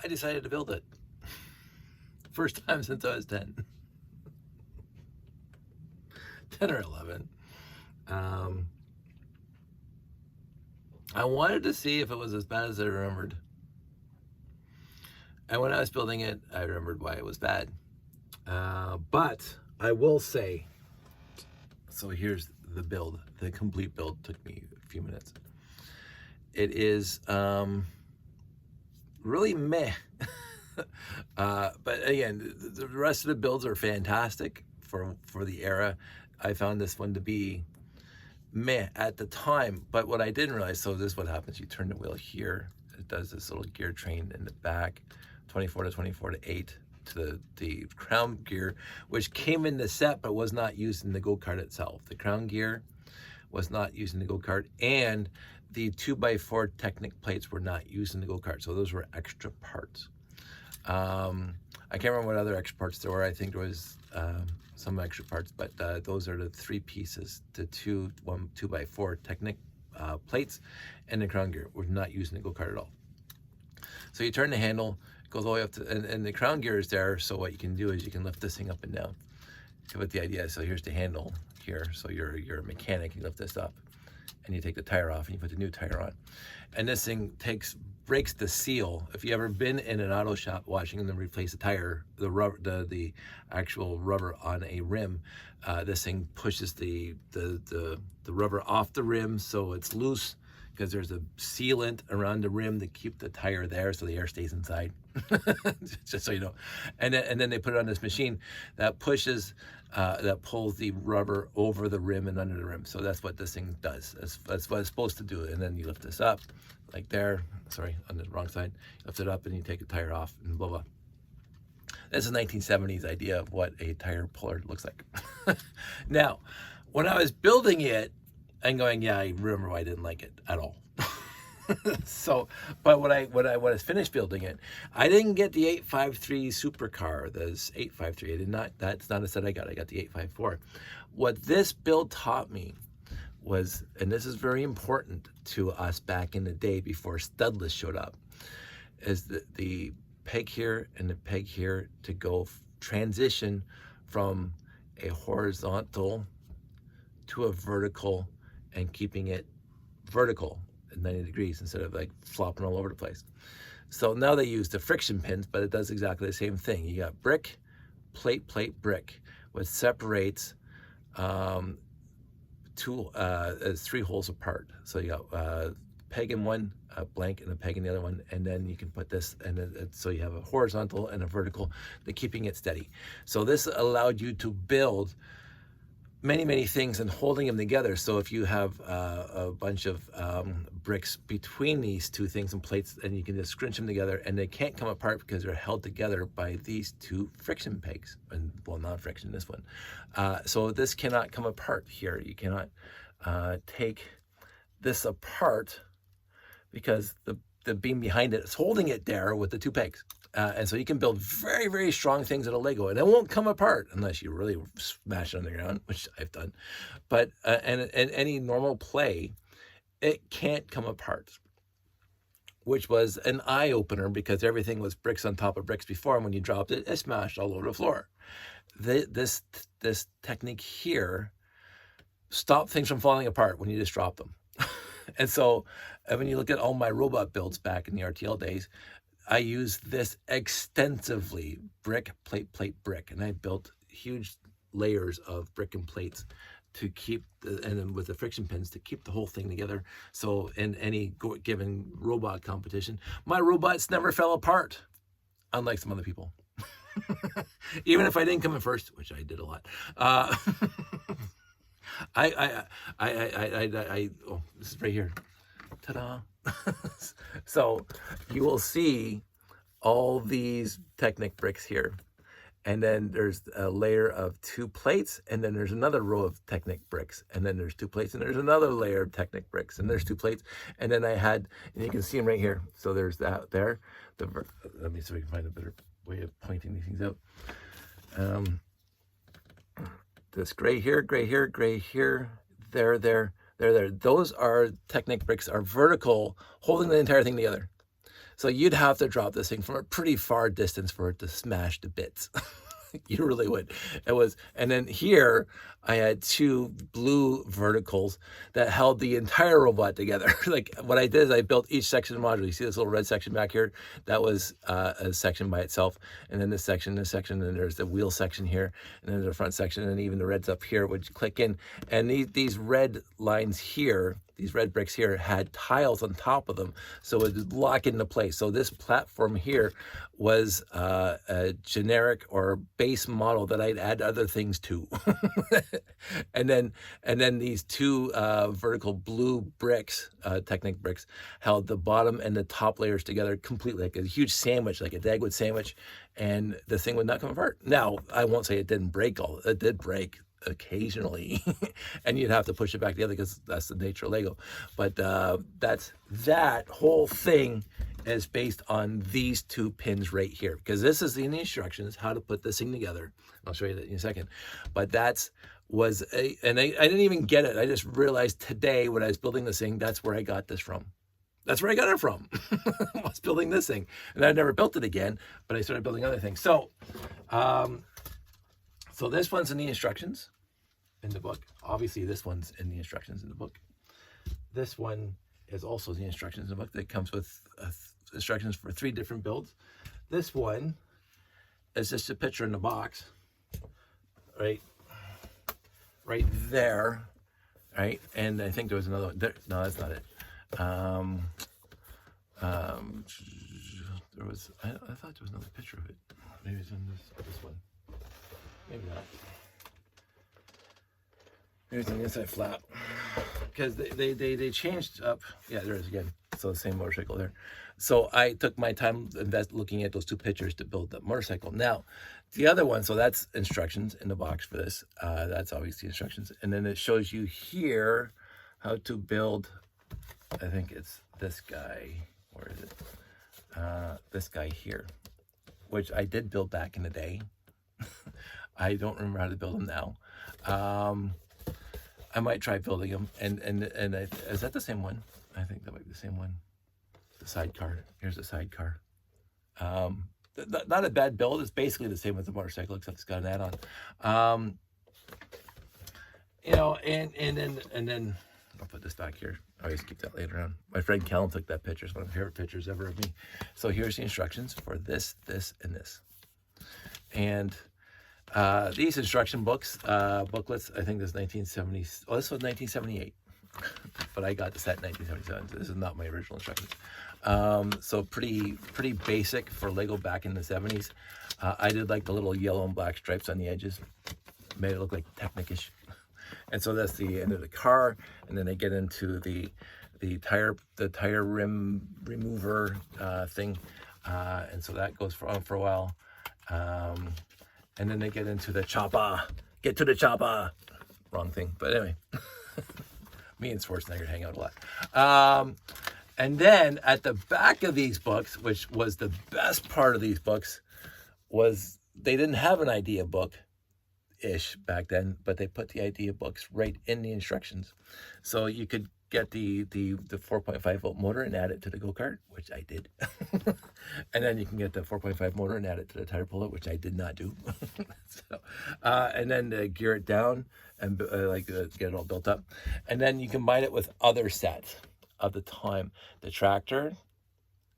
decided to build it. First time since I was 10. 10 or 11. I wanted to see if it was as bad as I remembered. And when I was building it, I remembered why it was bad. But I will say, so here's the build. The complete build took me a few minutes. It is really meh. But again, the rest of the builds are fantastic for the era. I found this one to be meh at the time. But what I didn't realize, so this is what happens. You turn the wheel here. It does this little gear train in the back, 24 to 24 to 8 to the crown gear, which came in the set but was not used in the go-kart itself. The crown gear was not used in the go-kart, and the 2x4 Technic plates were not used in the go-kart, so those were extra parts. I can't remember what other extra parts there were. I think there was some extra parts, but those are the 3 pieces. The 2x4 Technic plates and the crown gear were not used in the go-kart at all. So you turn the handle, it goes all the way up to, and the crown gear is there, so what you can do is you can lift this thing up and down. But the idea, so here's the handle here, so you're a mechanic, you lift this up, and you take the tire off and you put the new tire on. And this thing breaks the seal. If you ever been in an auto shop watching them replace a tire, the rubber, the actual rubber on a rim, this thing pushes the rubber off the rim so it's loose, because there's a sealant around the rim to keep the tire there so the air stays inside. Just so you know. And then they put it on this machine that pushes, that pulls the rubber over the rim and under the rim. So that's what this thing does. That's what it's supposed to do. And then you lift this up, like there, sorry, on the wrong side. You lift it up and you take the tire off and blah, blah. That's a 1970s idea of what a tire puller looks like. Now, when I was building it, and going, yeah, I remember why I didn't like it at all. So, but when I finished building it, I didn't get the 853 supercar, the 853. I did not. That's not a set I got. I got the 854. What this build taught me was, and this is very important to us back in the day before studless showed up, is the peg here and the peg here to go transition from a horizontal to a vertical, and keeping it vertical at 90 degrees instead of like flopping all over the place. So now they use the friction pins, but it does exactly the same thing. You got brick, plate, plate, brick, which separates as 3 holes apart. So you got peg in one, a blank, and a peg in the other one, and then you can put this, and so you have a horizontal and a vertical, to keeping it steady. So this allowed you to build many things and holding them together. So if you have a bunch of bricks between these 2 things and plates, and you can just scrunch them together, and they can't come apart because they're held together by these 2 friction pegs, and well, not friction, this one. So this cannot come apart here. You cannot take this apart because the beam behind it is holding it there with the 2 pegs. And so you can build very strong things out of Lego, and it won't come apart unless you really smash it on the ground, which I've done. But and any normal play, it can't come apart, which was an eye-opener, because everything was bricks on top of bricks before, and when you dropped it, it smashed all over the floor. This technique here stopped things from falling apart when you just drop them. And so when you look at all my robot builds back in the RTL days, I used this extensively, brick, plate, plate, brick, and I built huge layers of brick and plates to keep, and then with the friction pins to keep the whole thing together. So in any given robot competition, my robots never fell apart, unlike some other people. Even if I didn't come in first, which I did a lot. Oh, this is right here. Ta-da. So you will see all these Technic bricks here, and then there's a layer of 2 plates, and then there's another row of Technic bricks, and then there's 2 plates, and there's another layer of Technic bricks, and there's 2 plates, and then I had, and you can see them right here. So there's that there. Let me see if we can find a better way of pointing these things out. This gray here, gray here, gray here, there. Those are Technic bricks, are vertical, holding the entire thing together. So you'd have to drop this thing from a pretty far distance for it to smash to bits. You really would. It was, and then here I had two blue verticals that held the entire robot together. Like what I did is I built each section modular. You see this little red section back here? That was a section by itself. And then this section, and then there's the wheel section here, and then the front section, and even the reds up here would click in. And these red lines here, these red bricks here had tiles on top of them, so it would lock into place. So this platform here was a generic or base model that I'd add other things to. and then these two vertical blue bricks, Technic bricks, held the bottom and the top layers together completely, like a huge sandwich, like a Dagwood sandwich, and the thing would not come apart. Now, I won't say it didn't break it did break occasionally, and you'd have to push it back together because that's the nature of Lego. But that whole thing is based on these two pins right here, because this is in the instructions how to put this thing together. I'll show you that in a second. But and I didn't even get it. I just realized today when I was building this thing, that's where I got this from. That's where I got it from. I was building this thing, and I never built it again, but I started building other things. So this one's in the instructions in the book. Obviously, this one's in the instructions in the book. This one is also the instructions in the book that comes with instructions for 3 different builds. This one is just a picture in the box, right there, right? And I think there was another one. No, that's not it. There was. I thought there was another picture of it. Maybe it's in this one. Maybe not. Here's the inside flap, because they changed up. Yeah, there is again. So the same motorcycle there. So I took my time looking at those 2 pictures to build the motorcycle. Now, the other one, so that's instructions in the box for this. That's obviously instructions, and then it shows you here how to build. I think it's this guy. Where is it? This guy here, which I did build back in the day. I don't remember how to build them now. I might try building them. And is that the same one? I think that might be the same one. The sidecar. Here's the sidecar. Not a bad build. It's basically the same as the motorcycle, except it's got an add-on. And then I'll put this back here. I always keep that later on. My friend Callum took that picture. It's one of my favorite pictures ever of me. So here's the instructions for this, and this. And these instruction booklets, I think this is 1970. Oh, this was 1978, but I got this at 1977. So this is not my original instructions. So pretty basic for Lego back in the 70s. I did like the little yellow and black stripes on the edges, made it look like Technic-ish. And so that's the end of the car, and then they get into the tire rim remover thing, and so that goes on for a while. And then they get into the chopper. Get to the chopper. Wrong thing, but anyway. Me and Schwarzenegger hang out a lot. And then at the back of these books, which was the best part of these books, was they didn't have an idea book-ish back then, but they put the idea books right in the instructions. So you could get the 4.5 volt motor and add it to the go-kart, which I did. And then you can get the 4.5 motor and add it to the tire puller, which I did not do. And then gear it down and get it all built up. And then you combine it with other sets of the time. The tractor.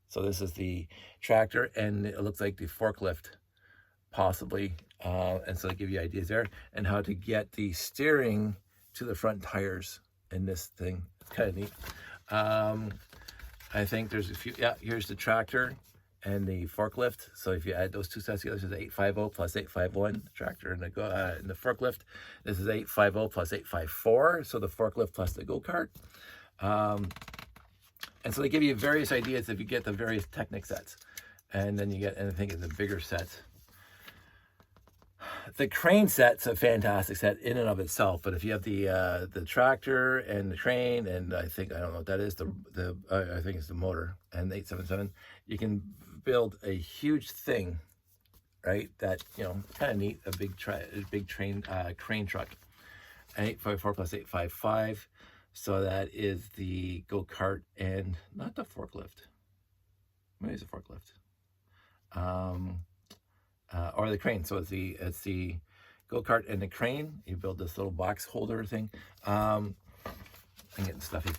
So this is the tractor, and it looks like the forklift, possibly. And so they give you ideas there, and how to get the steering to the front tires in this thing. It's kind of neat. I think there's a few. Yeah, here's the tractor and the forklift. So if you add those 2 sets together, this is 850 plus 851. The tractor and the forklift. This is 850 plus 854. So the forklift plus the go-kart. And so they give you various ideas if you get the various Technic sets, and then you get, and I think it's a bigger set. The crane set's a fantastic set in and of itself, but if you have the tractor and the crane, and I don't know what that is, I think it's the motor, and the 877, you can build a huge thing, right? That, kind of neat, a big crane truck. And 854 plus 855, so that is the go-kart and not the forklift. maybe it's a forklift. Or the crane. So it's the go-kart and the crane. You build this little box holder thing. I'm getting stuffy.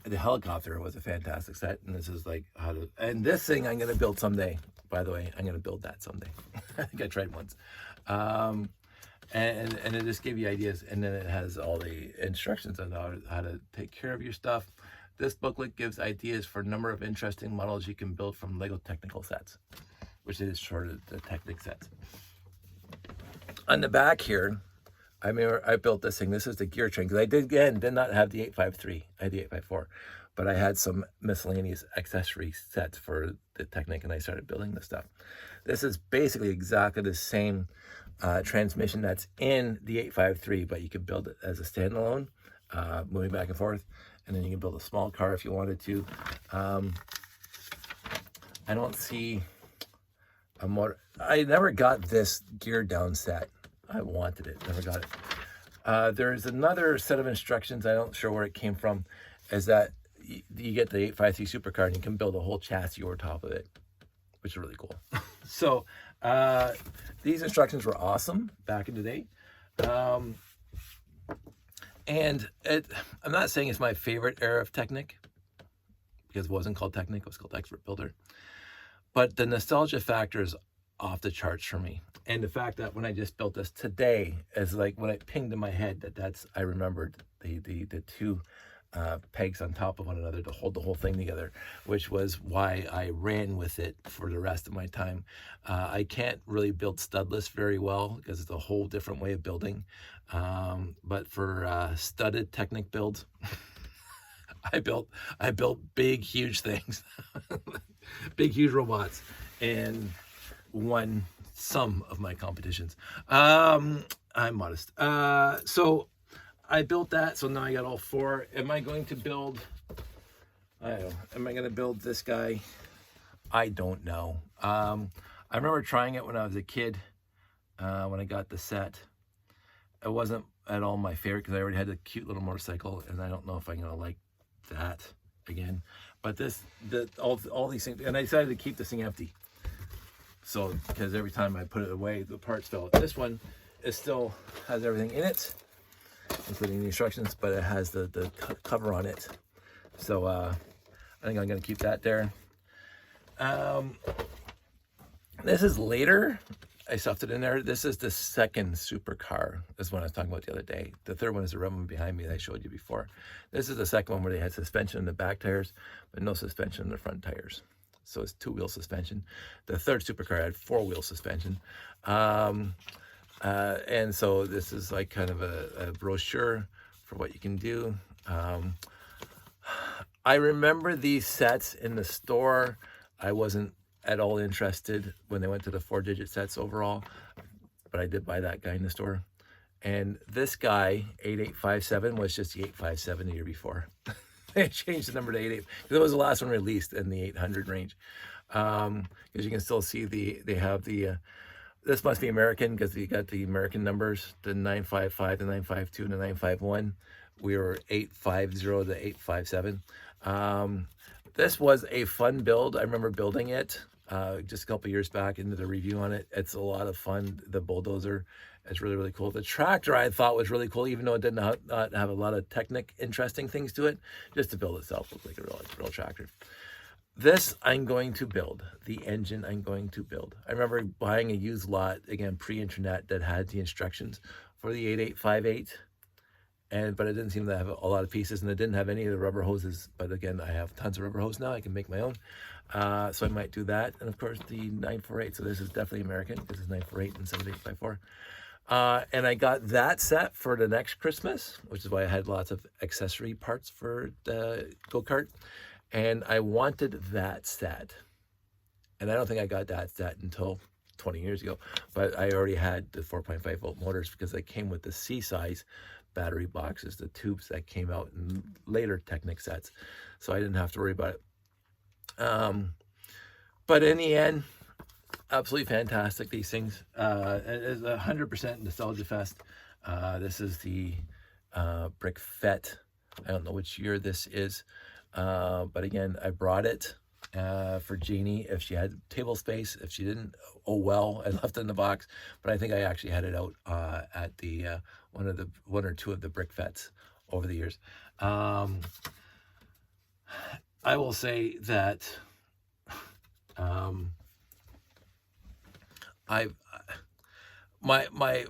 The helicopter was a fantastic set, and this is like how to. And this thing I'm gonna build someday. By the way, I'm gonna build that someday. I think I tried once. And it just gave you ideas, and then it has all the instructions on how to take care of your stuff. This booklet gives ideas for a number of interesting models you can build from Lego technical sets, which is short of the Technic sets. On the back here, I built this thing. This is the gear train, because I did not have the 853. I had the 854, but I had some miscellaneous accessory sets for the Technic, and I started building this stuff. This is basically exactly the same transmission that's in the 853, but you could build it as a standalone, moving back and forth, and then you can build a small car if you wanted to. I don't see a motor. I never got this gear down set. I wanted it, never got it. There's another set of instructions, I'm not sure where it came from, is that you get the 853 supercar and you can build a whole chassis over top of it, which is really cool. So these instructions were awesome back in the day. And I'm not saying it's my favorite era of Technic, because it wasn't called Technic, it was called Expert Builder. But the nostalgia factor is off the charts for me. And the fact that when I just built this today, is like when it pinged in my head I remembered the two pegs on top of one another to hold the whole thing together, which was why I ran with it for the rest of my time. I can't really build studless very well, because it's a whole different way of building. But for studded Technic builds, I built big, huge things, big, huge robots, and won some of my competitions. I'm modest. So I built that. So now I got all four. Am I going to build? I don't know. Am I going to build this guy? I don't know. I remember trying it when I was a kid. When I got the set, it wasn't at all my favorite, because I already had a cute little motorcycle, and I don't know if I'm gonna like that again. But all these things, and I decided to keep this thing empty. So, because every time I put it away, the parts fell. This one, it still has everything in it, including the instructions, but it has the cover on it. So I think I'm gonna keep that there. This is later. I stuffed it in there. This is the second supercar. This one I was talking about the other day. The third one is the red one behind me that I showed you before. This is the second one where they had suspension in the back tires, but no suspension in the front tires. So it's two-wheel suspension. The third supercar had four-wheel suspension. And so this is like kind of a brochure for what you can do. I remember these sets in the store. I wasn't at all interested when they went to the 4-digit sets overall, but I did buy that guy in the store. And this guy, 8857, was just the 857 the year before. They changed the number to 88 because it was the last one released in the 800 range. Because you can still see they have the this must be American, because you got the American numbers, the 955, the 952, and the 951. We were 850 to 857. This was a fun build. I remember building it just a couple years back into the review on it. It's a lot of fun. The bulldozer is really, really cool. The tractor I thought was really cool, even though it did not have a lot of Technic interesting things to it. Just to build itself looked like a real tractor. This I'm going to build. The engine I'm going to build. I remember buying a used lot, again, pre-internet, that had the instructions for the 8858. But it didn't seem to have a lot of pieces, and it didn't have any of the rubber hoses. But again, I have tons of rubber hose now. I can make my own. So I might do that. And of course, the 948. So this is definitely American, because it's 948 instead of 854. And I got that set for the next Christmas, which is why I had lots of accessory parts for the go-kart. And I wanted that set. And I don't think I got that set until 20 years ago. But I already had the 4.5 volt motors, because they came with the C-size battery boxes, the tubes that came out in later Technic sets. So I didn't have to worry about it. But in the end, absolutely fantastic, these things. It's 100% nostalgia fest. This is the Brick Fete. I don't know which year this is. But again, I brought it for Jeannie if she had table space. If she didn't, oh well, I left it in the box. But I think I actually had it out at the one or two of the brick vets over the years. I will say that I've my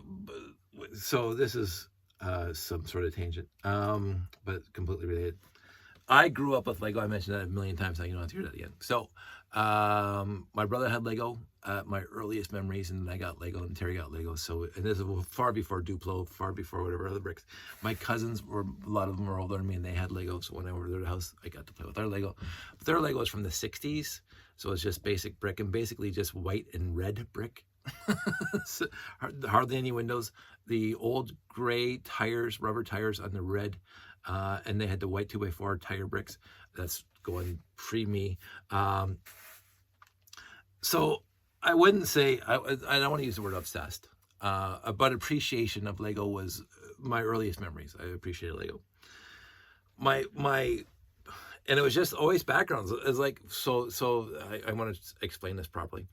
so this is some sort of tangent, but completely related. I grew up with Lego. I mentioned that a million times. Now you don't have to hear that again. So, my brother had Lego at my earliest memories, and I got Lego, and Terry got Lego. So, and this is far before Duplo, far before whatever other bricks. My cousins were, a lot of them were older than me, and they had Lego. So when I went to their house, I got to play with their Lego. But their Lego was from the '60s, so it's just basic brick and basically just white and red brick. So, hardly any windows. The old gray tires, rubber tires on the red. And they had the white 2x4 tire bricks. That's going pre-me. So I wouldn't say, I don't want to use the word obsessed, but appreciation of Lego was my earliest memories. I appreciated Lego. And it was just always backgrounds. It's like, so I want to explain this properly.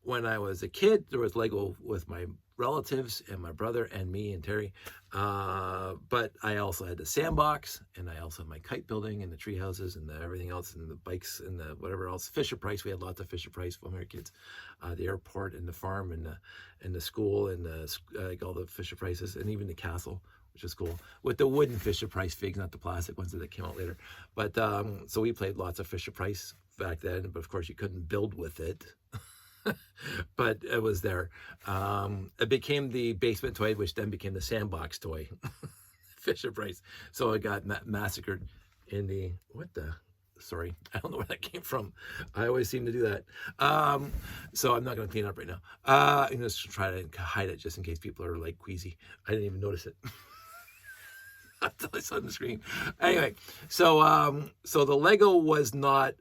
When I was a kid, there was Lego with my relatives and my brother and me and Terry. But I also had the sandbox, and I also had my kite building and the tree houses and everything else, and the bikes and the whatever else. Fisher Price, we had lots of Fisher Price when we were kids. The airport and the farm and the school and like all the Fisher Prices, and even the castle, which is cool, with the wooden Fisher Price figs, not the plastic ones that came out later. But so we played lots of Fisher Price back then, but of course you couldn't build with it. But it was there. It became the basement toy, which then became the sandbox toy, Fisher Price. So it got massacred in the, sorry, I don't know where that came from. I always seem to do that. So I'm not going to clean it up right now. I'm going to try to hide it just in case people are like queasy. I didn't even notice it. Until I saw it on the screen. Anyway, so the Lego was not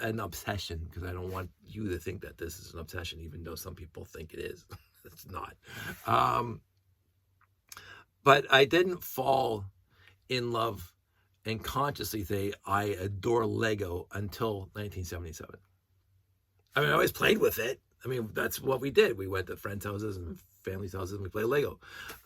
an obsession, because I don't want you to think that this is an obsession, even though some people think it is. It's not. But I didn't fall in love and consciously say I adore Lego until 1977. I mean, I always played with it. I mean, that's what we did. We went to friends' houses and families' houses, and we played Lego.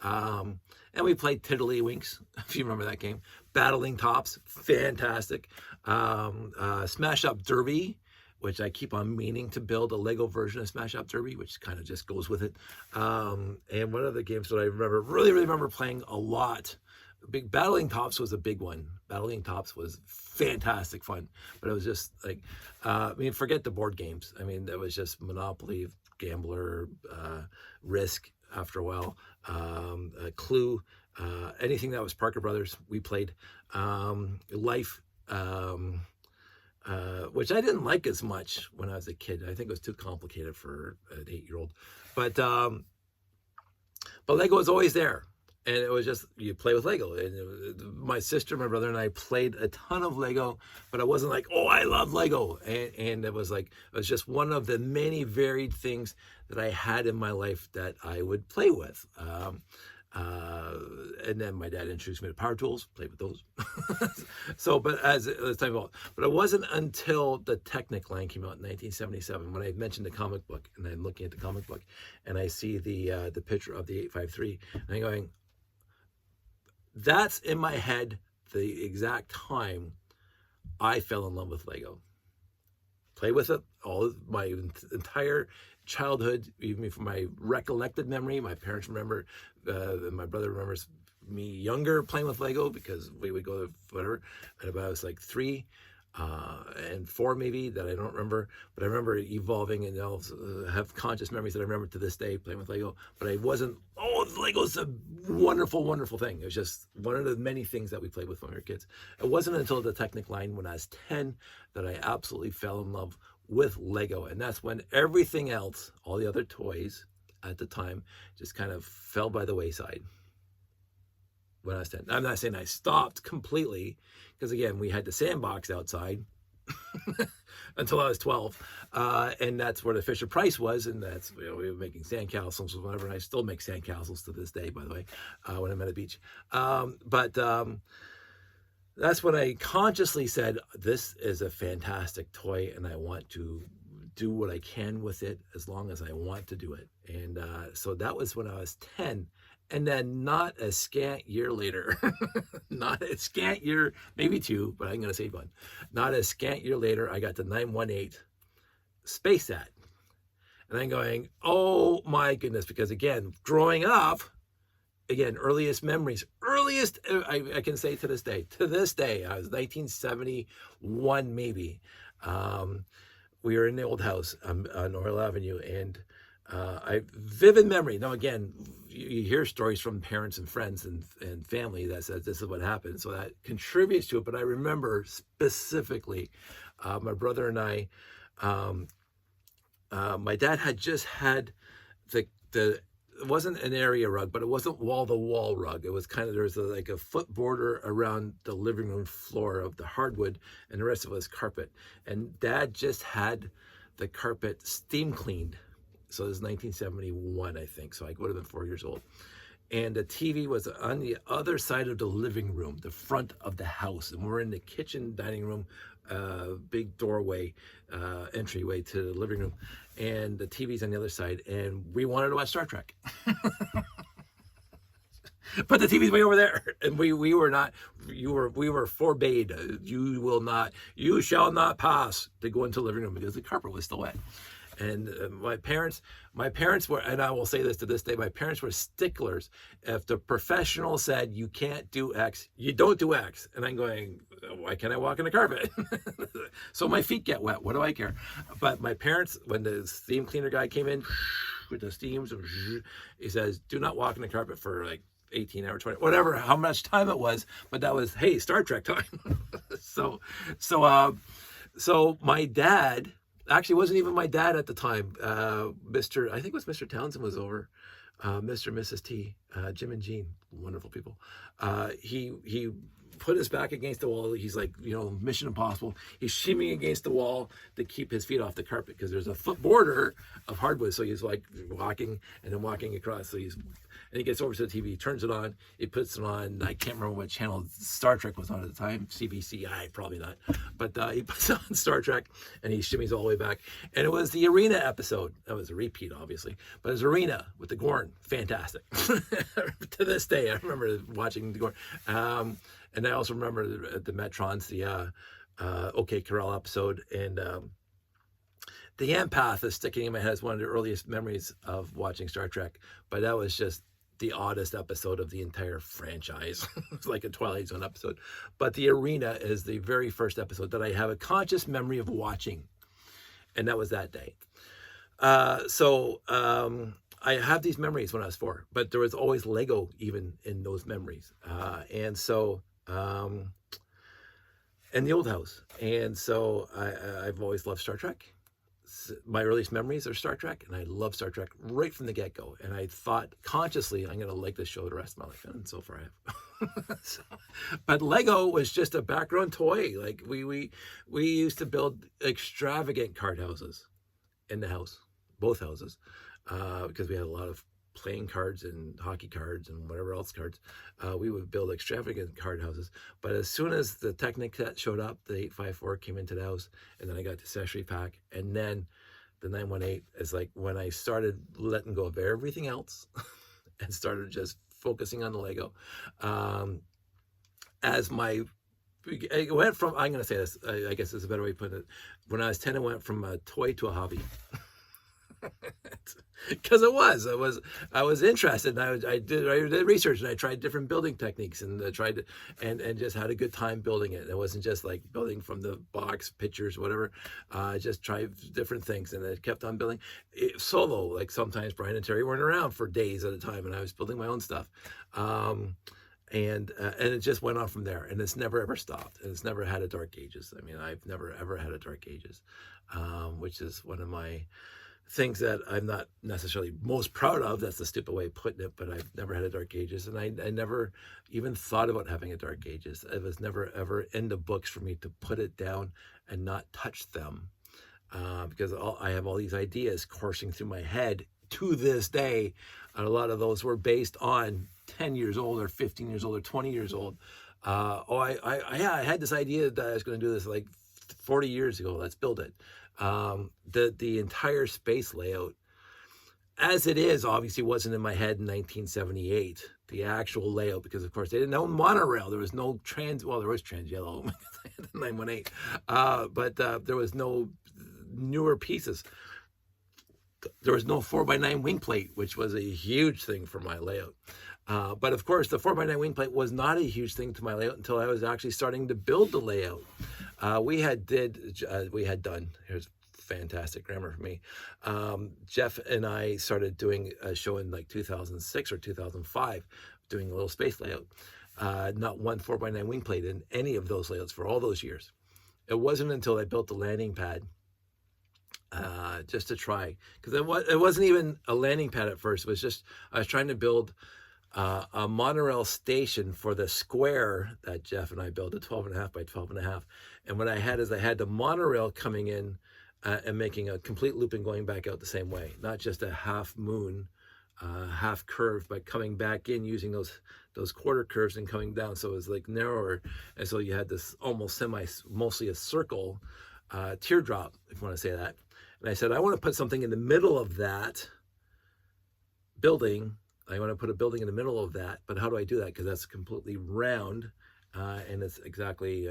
And we played Tiddlywinks, if you remember that game. Battling Tops, fantastic. Smash Up Derby, which I keep on meaning to build a Lego version of Smash Up Derby, which kind of just goes with it. And one of the games that I really remember playing a lot, Battling Tops was a big one. Battling Tops was fantastic fun, but it was just like, I mean, forget the board games. I mean, that was just Monopoly, Gambler, Risk after a while, Clue, anything that was Parker Brothers, we played. Life, which I didn't like as much when I was a kid. I think it was too complicated for an 8-year-old. But Lego was always there. And it was just, you play with Lego. And my sister, my brother, and I played a ton of Lego, but I wasn't like, oh, I love Lego. And it was like, it was just one of the many varied things that I had in my life that I would play with. And then my dad introduced me to power tools, played with those. So, but as time evolved, but it wasn't until the Technic line came out in 1977 when I mentioned the comic book, and I'm looking at the comic book, and I see the picture of the 853, and I'm going, that's in my head the exact time I fell in love with Lego. Played with it all my entire childhood, even from my recollected memory. My parents remember, and my brother remembers me younger playing with Lego, because we would go to whatever, and about I was like 3 and 4 maybe, that I don't remember, but I remember evolving, and I'll have conscious memories that I remember to this day playing with Lego. But I wasn't, oh, Lego's a wonderful, wonderful thing. It was just one of the many things that we played with when we were kids. It wasn't until the Technic line when I was 10 that I absolutely fell in love with Lego. And that's when everything else, all the other toys at the time, just kind of fell by the wayside when I was 10. I'm not saying I stopped completely, because again, we had the sandbox outside until I was 12. And that's where the Fisher Price was. And that's, we were making sandcastles or whatever. And I still make sandcastles to this day, by the way, when I'm at a beach. But that's when I consciously said, this is a fantastic toy and I want to do what I can with it as long as I want to do it. And so that was when I was 10. And then not a scant year later, not a scant year, maybe two, but I'm going to say one. Not a scant year later, I got the 918 SpaceSat. And I'm going, oh my goodness, because again, growing up, again, earliest memories, I can say to this day, I was 1971 maybe. We were in the old house on Oil Avenue, and vivid memory. Now again, you hear stories from parents and friends and family that says this is what happened, so that contributes to it. But I remember specifically, my brother and I, my dad had just had the it wasn't an area rug, but it wasn't wall-to-wall rug. It was kind of, there was like a foot border around the living room floor of the hardwood, and the rest of it was carpet. And Dad just had the carpet steam cleaned. So it was 1971, I think. So I would have been 4 years old. And the TV was on the other side of the living room, the front of the house. And we're in the kitchen, dining room, big doorway, entryway to the living room. And the TV's on the other side. And we wanted to watch Star Trek. But the TV's way over there. And we were not, we were forbade. You shall not pass to go into the living room because the carpet was still wet. And my parents were, and I will say this to this day, my parents were sticklers. If the professional said, you can't do X, you don't do X. And I'm going, why can't I walk in the carpet? So my feet get wet. What do I care? But my parents, when the steam cleaner guy came in with the steams, he says, do not walk in the carpet for like 18 hours, 20, whatever, how much time it was. But that was, hey, Star Trek time. So my dad, actually, it wasn't even my dad at the time. I think it was Mr. Townsend was over. Mr. and Mrs. T, Jim and Jean, wonderful people. He put his back against the wall. He's like, Mission Impossible. He's shimmying against the wall to keep his feet off the carpet because there's a foot border of hardwood. So he's like walking and then walking across. And he gets over to the TV, turns it on, he puts it on. I can't remember what channel Star Trek was on at the time. CBCI, probably not. But he puts on Star Trek and he shimmies all the way back. And it was the Arena episode. That was a repeat, obviously. But it was Arena with the Gorn. Fantastic. To this day, I remember watching the Gorn. And I also remember the Metrons, the OK Corral episode. And the Empath is sticking in my head as one of the earliest memories of watching Star Trek. But that was just the oddest episode of the entire franchise. It's like a Twilight Zone episode. But the Arena is the very first episode that I have a conscious memory of watching. And that was that day. I have these memories when I was 4, but there was always Lego even in those memories. And the old house. And so I've always loved Star Trek. My earliest memories are Star Trek, and I love Star Trek right from the get-go. And I thought consciously, I'm going to like this show the rest of my life, and so far I have. But Lego was just a background toy. Like we used to build extravagant card houses in the house, both houses, because we had a lot of playing cards and hockey cards and whatever else cards. We would build extravagant card houses. But as soon as the Technic set showed up, the 854 came into the house, and then I got the accessory pack, and then the 918 is like when I started letting go of everything else and started just focusing on the Lego. It went from, I'm going to say this, I guess is a better way to put it. When I was 10, it went from a toy to a hobby. Because I was interested, and I did research, and I tried different building techniques, and tried to, and just had a good time building it. It wasn't just like building from the box, pictures, whatever. I just tried different things, and I kept on building solo. Like sometimes Brian and Terry weren't around for days at a time, and I was building my own stuff. And it just went on from there, and it's never ever stopped, and it's never had a dark ages. I mean, I've never ever had a dark ages, which is one of my things that I'm not necessarily most proud of. That's the stupid way of putting it, but I've never had a dark ages, and I never even thought about having a dark ages. It was never ever in the books for me to put it down and not touch them, because I have all these ideas coursing through my head to this day, and a lot of those were based on 10 years old or 15 years old or 20 years old. Yeah, I had this idea that I was going to do this like 40 years ago. Let's build it. The entire space layout, as it is, obviously wasn't in my head in 1978. The actual layout, because of course they didn't own monorail. There was no well, there was trans yellow, 918, but there was no newer pieces. There was no 4x9 wing plate, which was a huge thing for my layout. But of course, the 4x9 wing plate was not a huge thing to my layout until I was actually starting to build the layout. We had done, here's fantastic grammar for me. Jeff and I started doing a show in like 2006 or 2005, doing a little space layout. Not one 4x9 wing plate in any of those layouts for all those years. It wasn't until I built the landing pad, just to try, because it wasn't even a landing pad at first. It was just, I was trying to build a monorail station for the square that Jeff and I built, a 12.5 by 12.5. And what I had is I had the monorail coming in and making a complete loop and going back out the same way, not just a half moon, half curve, but coming back in using those quarter curves and coming down. So it was like narrower. And so you had this almost mostly a circle teardrop, if you want to say that. And I said, I want to put something in the middle of that building. I want to put a building in the middle of that, but how do I do that? Because that's completely round, and it's exactly,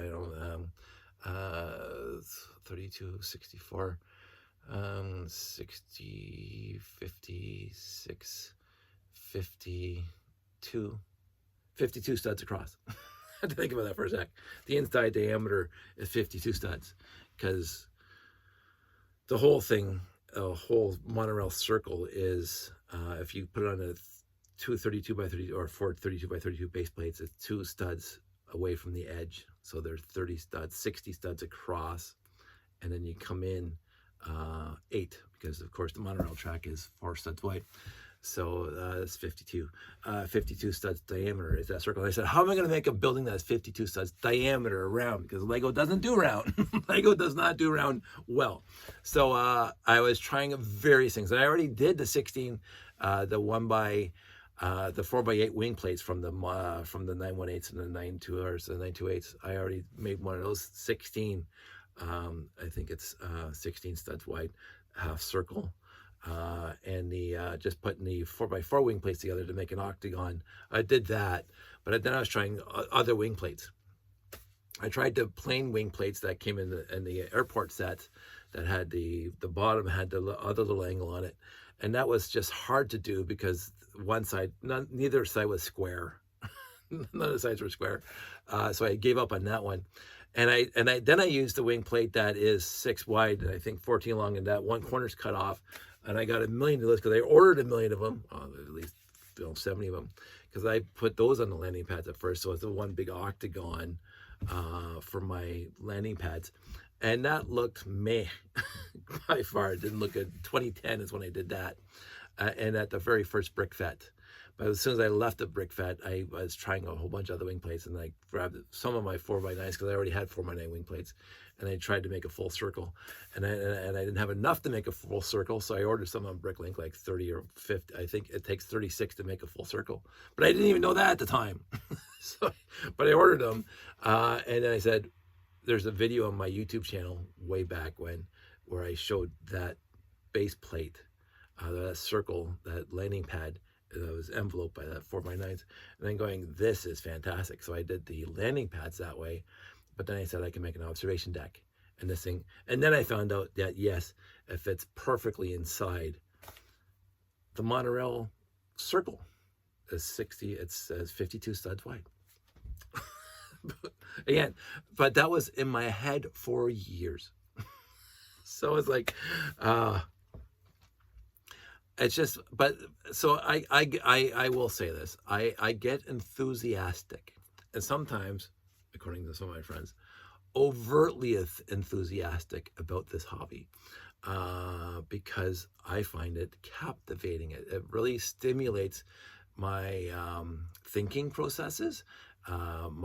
32, 64, 60, 56, 52, 52 studs across. I had to think about that for a sec. The inside diameter is 52 studs, because the whole thing, a whole monorail circle is, if you put it on a 232 by 30 or 432 by 32 base plates, it's 2 studs away from the edge. So there's 30 studs, 60 studs across, and then you come in 8, because of course the monorail track is 4 studs wide. So that's 52. 52 studs diameter is that circle. And I said, how am I going to make a building that has 52 studs diameter around? Because Lego doesn't do round. Lego does not do round well. So I was trying various things. I already did the 16, the 4x8 wing plates from the 918s and the 928s, the 928s. I already made one of those 16. I think it's 16 studs wide, half circle. And just putting the 4x4 wing plates together to make an octagon. I did that, but then I was trying other wing plates. I tried the plain wing plates that came in the airport sets that had the bottom had the other little angle on it, and that was just hard to do because neither side was square. None of the sides were square, so I gave up on that one. And then I used the wing plate that is 6 wide and I think 14 long, and that one corner's cut off. And I got 1 million of those because I ordered 1 million of them, at least 70 of them, because I put those on the landing pads at first. So it's the one big octagon for my landing pads. And that looked meh by far. It didn't look good. 2010 is when I did that. And at the very first brick fet. But as soon as I left the brick fet, I was trying a whole bunch of other wing plates, and I grabbed some of my 4x9s because I already had 4x9 wing plates, and I tried to make a full circle, and I didn't have enough to make a full circle, so I ordered some on Bricklink, like 30 or 50. I think it takes 36 to make a full circle, but I didn't even know that at the time. But I ordered them, and then I said, there's a video on my YouTube channel way back when where I showed that base plate, that circle, that landing pad, that was enveloped by that 4x9s, and then going, this is fantastic. So I did the landing pads that way, but then I said I can make an observation deck and this thing, and then I found out that yes, it fits perfectly inside the monorail circle. Is 60, it says 52 studs wide. Again, but that was in my head for years. So it's like, it's just, but so I will say this. I get enthusiastic, and sometimes, according to some of my friends, overtly enthusiastic about this hobby, because I find it captivating. It really stimulates my thinking processes. I'm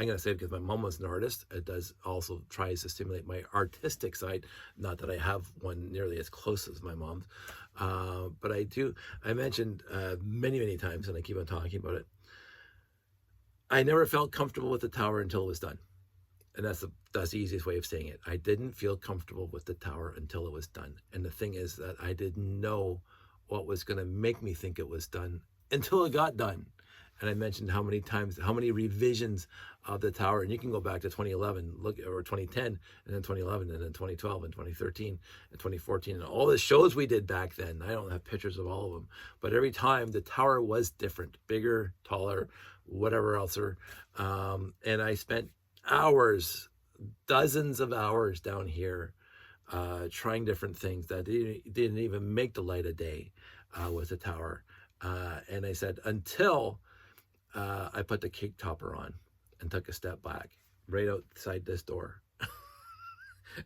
going to say it because my mom was an artist. It does also tries to stimulate my artistic side. Not that I have one nearly as close as my mom's, but I do. I mentioned many times, and I keep on talking about it. I never felt comfortable with the tower until it was done. And that's the easiest way of saying it. I didn't feel comfortable with the tower until it was done. And the thing is that I didn't know what was going to make me think it was done until it got done. And I mentioned how many times, how many revisions of the tower, and you can go back to 2011, look, or 2010, and then 2011, and then 2012, and 2013, and 2014, and all the shows we did back then. I don't have pictures of all of them, but every time the tower was different, bigger, taller, whatever else. And I spent hours, dozens of hours down here trying different things that didn't even make the light of day with the tower. And I said, until I put the cake topper on and took a step back right outside this door.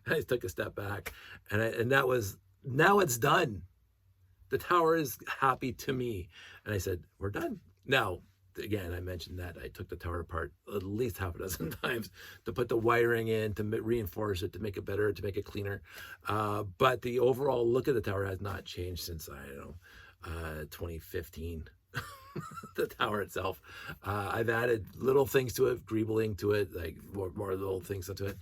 I took a step back, and that was, now it's done. The tower is happy to me. And I said, we're done. Now, again, I mentioned that I took the tower apart at least half a dozen times to put the wiring in, to reinforce it, to make it better, to make it cleaner. But the overall look of the tower has not changed since, I don't know, 2015. The tower itself. I've added little things to it, greebling to it, like more little things to it.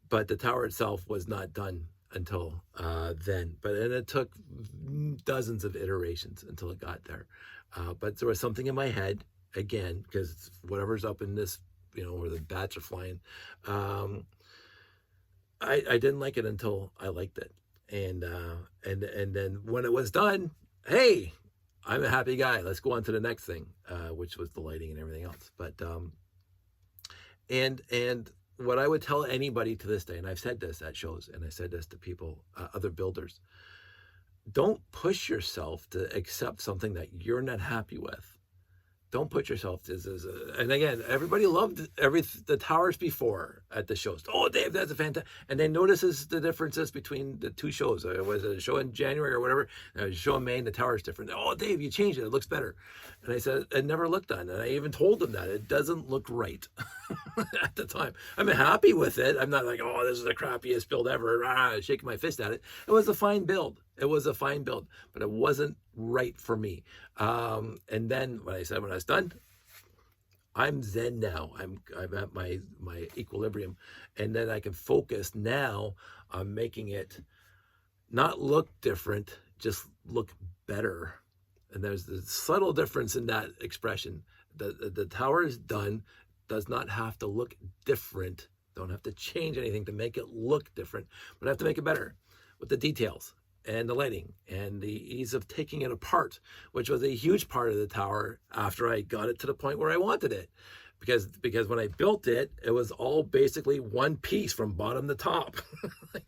But the tower itself was not done until then. And it took dozens of iterations until it got there. But there was something in my head, again, because whatever's up in this, where the bats are flying, I didn't like it until I liked it. And then when it was done, hey, I'm a happy guy. Let's go on to the next thing, which was the lighting and everything else. But and what I would tell anybody to this day, and I've said this at shows, and I said this to people, other builders, don't push yourself to accept something that you're not happy with. Don't put yourself and again, everybody loved the towers before at the shows. Oh, Dave, that's a fantastic. And they notices the differences between the two shows. It was a show in January or whatever. And it was a show in May, and the tower is different. Oh, Dave, you changed it. It looks better. And I said, it never looked done. And I even told them that it doesn't look right at the time. I'm happy with it. I'm not like, oh, this is the crappiest build ever, shaking my fist at it. It was a fine build. It was a fine build, but it wasn't right for me. And then when I was done, I'm zen now. I'm at my equilibrium, and then I can focus now on making it not look different, just look better. And there's a subtle difference in that expression. The tower is done, does not have to look different. Don't have to change anything to make it look different, but I have to make it better with the details and the lighting and the ease of taking it apart, which was a huge part of the tower after I got it to the point where I wanted it. Because when I built it, it was all basically one piece from bottom to top.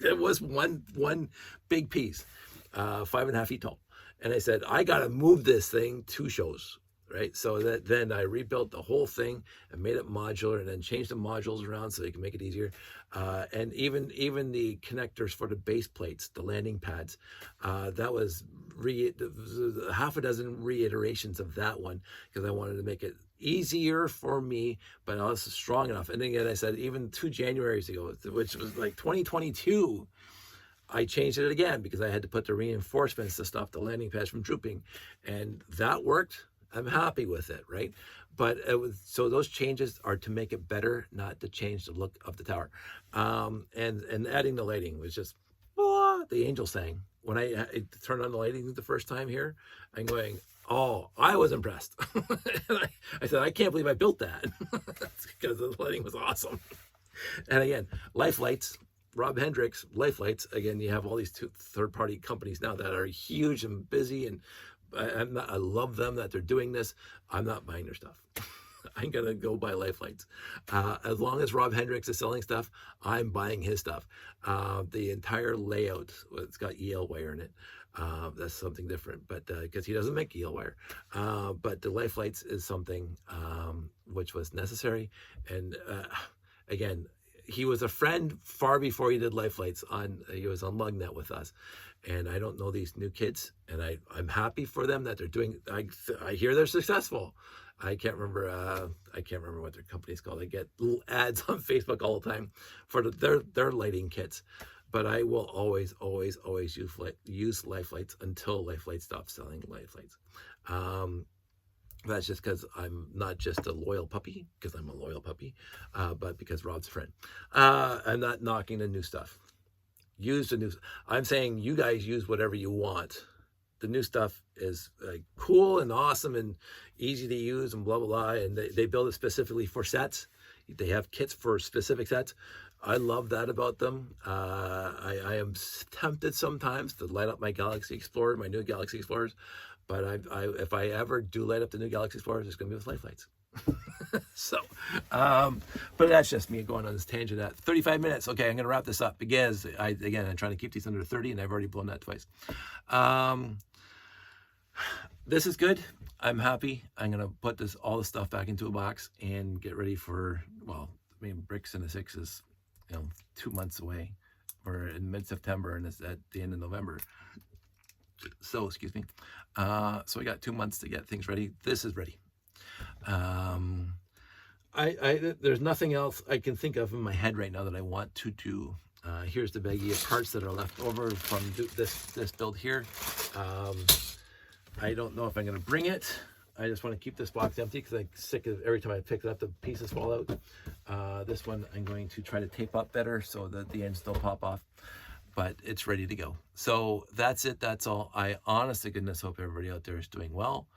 It was one big piece, 5.5 feet tall. And I said, I got to move this thing 2 shows, right? So then I rebuilt the whole thing and made it modular, and then changed the modules around so they can make it easier. And even the connectors for the base plates, the landing pads, that was half a dozen reiterations of that one, because I wanted to make it easier for me, but also strong enough. And then again, I said, even 2 Januaries ago, which was like 2022, I changed it again because I had to put the reinforcements to stop the landing pads from drooping, and that worked. I'm happy with it, right? But so those changes are to make it better, not to change the look of the tower. And adding the lighting was just, the angel sang. When I turned on the lighting the first time here, I'm going, oh, I was impressed. And I said, I can't believe I built that, because the lighting was awesome. And again, Life Lights, Rob Hendricks, Life Lights. Again, you have all these 2 third-party companies now that are huge and busy, and I love them that they're doing this. I'm not buying their stuff. I'm going to go buy Life Lights. As long as Rob Hendricks is selling stuff, I'm buying his stuff. The entire layout, it's got EL wire in it. That's something different, but because he doesn't make EL wire. But the Life Lights is something which was necessary. And again, he was a friend far before he did Life Lights. He was on LugNet with us. And I don't know these new kids, and I'm happy for them that they're doing. I hear they're successful. I can't remember what their company's called. They get little ads on Facebook all the time for their lighting kits. But I will always use Life Lights until Life Lights stops selling Life Lights. That's just because I'm not just a loyal puppy, because I'm a loyal puppy, but because Rob's a friend. I'm not knocking the new stuff. Use the new. I'm saying you guys use whatever you want. The new stuff is like cool and awesome and easy to use and blah blah blah. And they build it specifically for sets. They have kits for specific sets. I love that about them. I am tempted sometimes to light up my Galaxy Explorer, my new Galaxy Explorers, but if I ever do light up the new Galaxy Explorers, it's going to be with life lights. So, but that's just me going on this tangent at 35 minutes. Okay, I'm going to wrap this up because I'm trying to keep these under 30 and I've already blown that twice. This is good. I'm happy. I'm going to put all the stuff back into a box and get ready for, well, I mean, Bricks in the Six is, 2 months away. We're in mid-September and it's at the end of November. So, excuse me. So we got 2 months to get things ready. This is ready. There's nothing else I can think of in my head right now that I want to do. Here's the baggie of parts that are left over from this build here. I don't know if I'm going to bring it. I just want to keep this box empty because I'm sick of every time I pick it up, the pieces fall out. This one I'm going to try to tape up better so that the ends don't pop off. But it's ready to go. So that's it. That's all. I honest to goodness hope everybody out there is doing well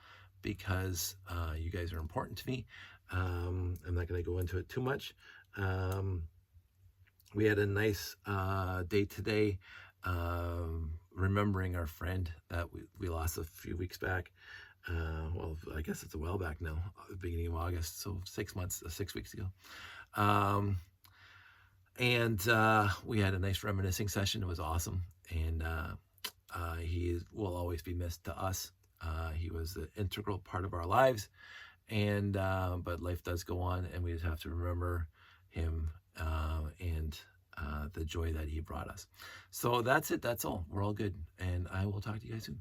because you guys are important to me. I'm not going to go into it too much. We had a nice day today, remembering our friend that we lost a few weeks back. Well, I guess it's a while back now, beginning of August, so 6 weeks ago. And we had a nice reminiscing session. It was awesome. And he will always be missed to us. He was an integral part of our lives. And but life does go on, and we just have to remember him and the joy that he brought us. So that's it. That's all. We're all good. And I will talk to you guys soon.